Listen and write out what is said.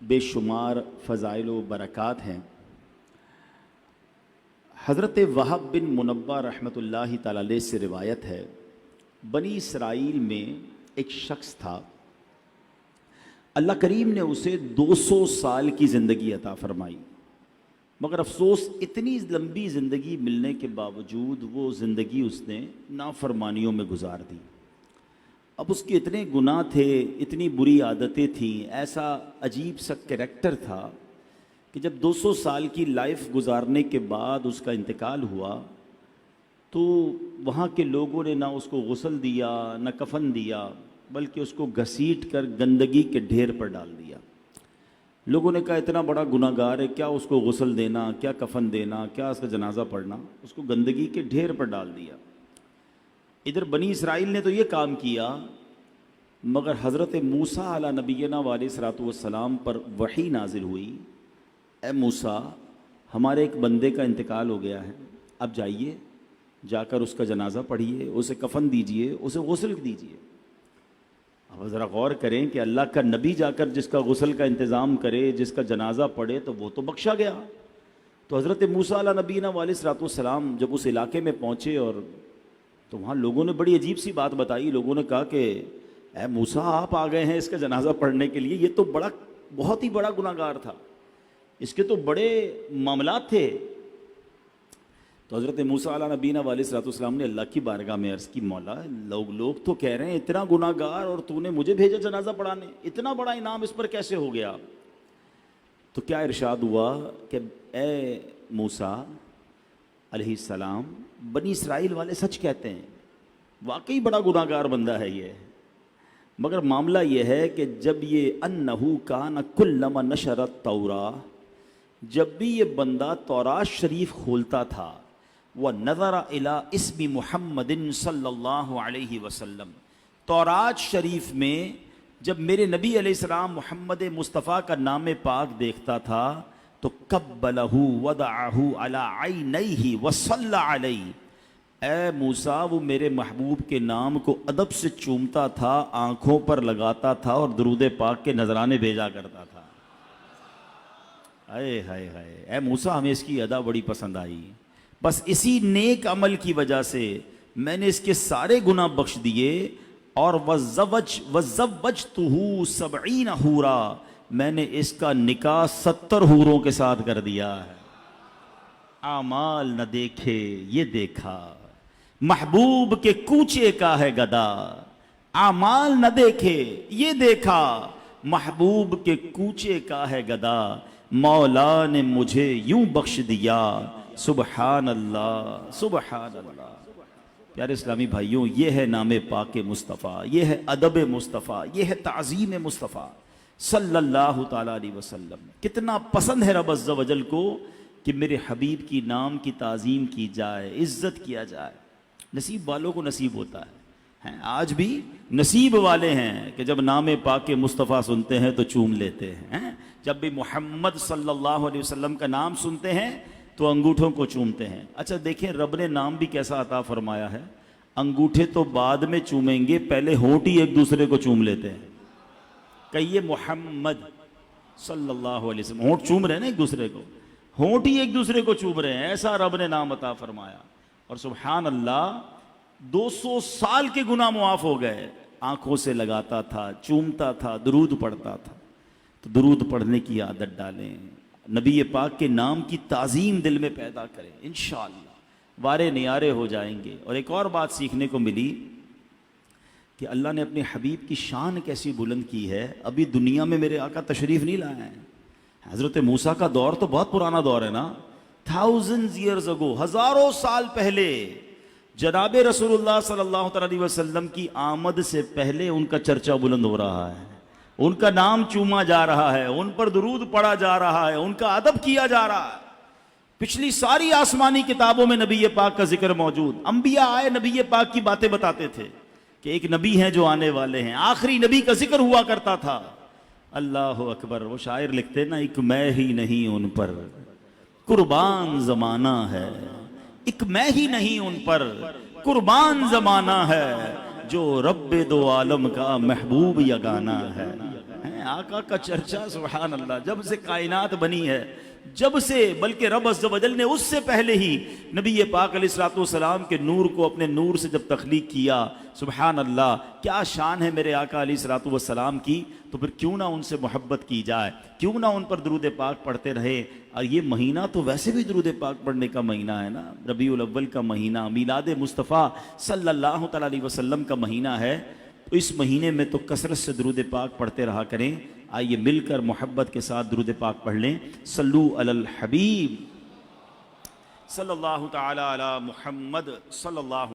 بے شمار فضائل و برکات ہیں۔ حضرت وہب بن منبہ رحمۃ اللہ تعالی علیہ سے روایت ہے، بنی اسرائیل میں ایک شخص تھا، اللہ کریم نے اسے 200 سال کی زندگی عطا فرمائی، مگر افسوس اتنی لمبی زندگی ملنے کے باوجود وہ زندگی اس نے نافرمانیوں میں گزار دی۔ اب اس کے اتنے گناہ تھے، اتنی بری عادتیں تھیں، ایسا عجیب سا کریکٹر تھا کہ جب 200 سال کی لائف گزارنے کے بعد اس کا انتقال ہوا تو وہاں کے لوگوں نے نہ اس کو غسل دیا نہ کفن دیا، بلکہ اس کو گھسیٹ کر گندگی کے ڈھیر پر ڈال دیا۔ لوگوں نے کہا اتنا بڑا گناہ گار ہے، کیا اس کو غسل دینا، کیا کفن دینا، کیا اس کا جنازہ پڑھنا، اس کو گندگی کے ڈھیر پر ڈال دیا۔ ادھر بنی اسرائیل نے تو یہ کام کیا، مگر حضرت موسیٰ علیہ نبینا علیہ الصلوۃ والسلام پر وحی نازل ہوئی، اے موسیٰ ہمارے ایک بندے کا انتقال ہو گیا ہے، اب جائیے جا کر اس کا جنازہ پڑھیے، اسے کفن دیجئے، اسے غسل دیجئے۔ اب ذرا غور کریں کہ اللہ کا نبی جا کر جس کا غسل کا انتظام کرے، جس کا جنازہ پڑھے، تو وہ تو بخشا گیا۔ تو حضرت موسیٰ علیہ نبینا علیہ الصلوۃ والسلام جب اس علاقے میں پہنچے اور تو وہاں لوگوں نے بڑی عجیب سی بات بتائی۔ لوگوں نے کہا کہ اے موسیٰ آپ آ گئے ہیں اس کا جنازہ پڑھنے کے لیے، یہ تو بہت ہی بڑا گناہ گار تھا، اس کے تو بڑے معاملات تھے۔ تو حضرت موسیٰ علیہ نبینا علیہ الصلوۃ والسلام نے اللہ کی بارگاہ میں عرض کی، مولا لوگ تو کہہ رہے ہیں اتنا گناہ گار اور تو نے مجھے بھیجا جنازہ پڑھانے، اتنا بڑا انعام اس پر کیسے ہو گیا؟ تو کیا ارشاد ہوا کہ اے موسیٰ علیہ السلام، بنی اسرائیل والے سچ کہتے ہیں، واقعی بڑا گناہ گار بندہ ہے یہ، مگر معاملہ یہ ہے کہ جب یہ انہو کان کلما نشر التوراۃ، جب بھی یہ بندہ تورات شریف کھولتا تھا، وَنَظَرَ إِلَىٰ اسْمِ مُحَمَّدٍ صلی اللہ علیہ وسلم، تورات شریف میں جب میرے نبی علیہ السلام محمد مصطفیٰ کا نام پاک دیکھتا تھا تو قبلہ وضعہ علی عینیہ وصلی علیہ، اے موسیٰ وہ میرے محبوب کے نام کو ادب سے چومتا تھا، آنکھوں پر لگاتا تھا اور درود پاک کے نذرانے بھیجا کرتا تھا۔ ہائے ہائے ہائے، اے موسیٰ ہمیں اس کی ادا بڑی پسند آئی، بس اسی نیک عمل کی وجہ سے میں نے اس کے سارے گناہ بخش دیے، اور وَزَوَّجْتُهُ 70 حورا، میں نے اس کا نکاح 70 حوروں کے ساتھ کر دیا ہے۔ اعمال نہ دیکھے یہ دیکھا، محبوب کے کوچے کا ہے گدا، اعمال نہ دیکھے یہ دیکھا، محبوب کے کوچے کا ہے گدا، مولا نے مجھے یوں بخش دیا، سبحان اللہ سبحان اللہ۔ پیارے اسلامی بھائیوں، یہ ہے نام پاک مصطفیٰ، یہ ہے ادب مصطفیٰ، یہ ہے تعظیم مصطفیٰ صلی اللہ تعالیٰ علیہ وسلم۔ کتنا پسند ہے رب عز و جل کو کہ میرے حبیب کی نام کی تعظیم کی جائے، عزت کیا جائے۔ نصیب والوں کو نصیب ہوتا ہے، آج بھی نصیب والے ہیں کہ جب نام پاک مصطفیٰ سنتے ہیں تو چوم لیتے ہیں، جب بھی محمد صلی اللہ علیہ وسلم کا نام سنتے ہیں تو انگوٹھوں کو چومتے ہیں۔ اچھا دیکھیں رب نے نام بھی کیسا عطا فرمایا ہے، انگوٹھے تو بعد میں چومیں گے، پہلے ہونٹ ہی ایک دوسرے کو چوم لیتے ہیں۔ کہیے محمد صلی اللہ علیہ وسلم، ہونٹ چوم رہے ہیں نا ایک دوسرے کو، ہونٹ ہی ایک دوسرے کو چوم رہے ہیں، ایسا رب نے نام عطا فرمایا۔ اور سبحان اللہ 200 سال کے گناہ معاف ہو گئے، آنکھوں سے لگاتا تھا، چومتا تھا، درود پڑھتا تھا۔ تو درود پڑھنے کی عادت ڈالیں، نبی پاک کے نام کی تعظیم دل میں پیدا کریں، انشاءاللہ وارے نیارے ہو جائیں گے۔ اور ایک اور بات سیکھنے کو ملی کہ اللہ نے اپنے حبیب کی شان کیسی بلند کی ہے۔ ابھی دنیا میں میرے آقا تشریف نہیں لائے ہیں، حضرت موسیٰ کا دور تو بہت پرانا دور ہے نا، thousands years ago، ہزاروں سال پہلے جناب رسول اللہ صلی اللہ علیہ وسلم کی آمد سے پہلے ان کا چرچہ بلند ہو رہا ہے، ان کا نام چوما جا رہا ہے، ان پر درود پڑھا جا رہا ہے، ان کا ادب کیا جا رہا ہے۔ پچھلی ساری آسمانی کتابوں میں نبی پاک کا ذکر موجود، انبیاء آئے نبی پاک کی باتیں بتاتے تھے کہ ایک نبی ہیں جو آنے والے ہیں، آخری نبی کا ذکر ہوا کرتا تھا۔ اللہ اکبر، وہ شاعر لکھتے نا، ایک میں ہی نہیں ان پر قربان زمانہ ہے، ایک میں ہی نہیں ان پر قربان زمانہ ہے، جو رب دو عالم کا محبوب یگانہ ہے۔ آقا کا چرچا سبحان اللہ جب سے کائنات بنی ہے، جب سے، بلکہ رب عز و جل نے اس سے پہلے ہی نبی پاک علیہ الصلوۃ والسلام کے نور کو اپنے نور سے جب تخلیق کیا، سبحان اللہ کیا شان ہے میرے آقا علیہ الصلوۃ والسلام کی، تو پھر کیوں نہ ان سے محبت کی جائے، کیوں نہ ان پر درود پاک پڑھتے رہے۔ اور یہ مہینہ تو ویسے بھی درود پاک پڑھنے کا مہینہ ہے نا، ربیع الاول کا مہینہ، میلاد مصطفیٰ صلی اللہ تعالیٰ علیہ وسلم کا مہینہ ہے، تو اس مہینے میں تو کثرت سے درود پاک پڑھتے رہا کریں۔ آئیے مل کر محبت کے ساتھ درود پاک پڑھ لیں۔ صلو علی الحبیب صلی اللہ تعالی علی محمد صلی اللہ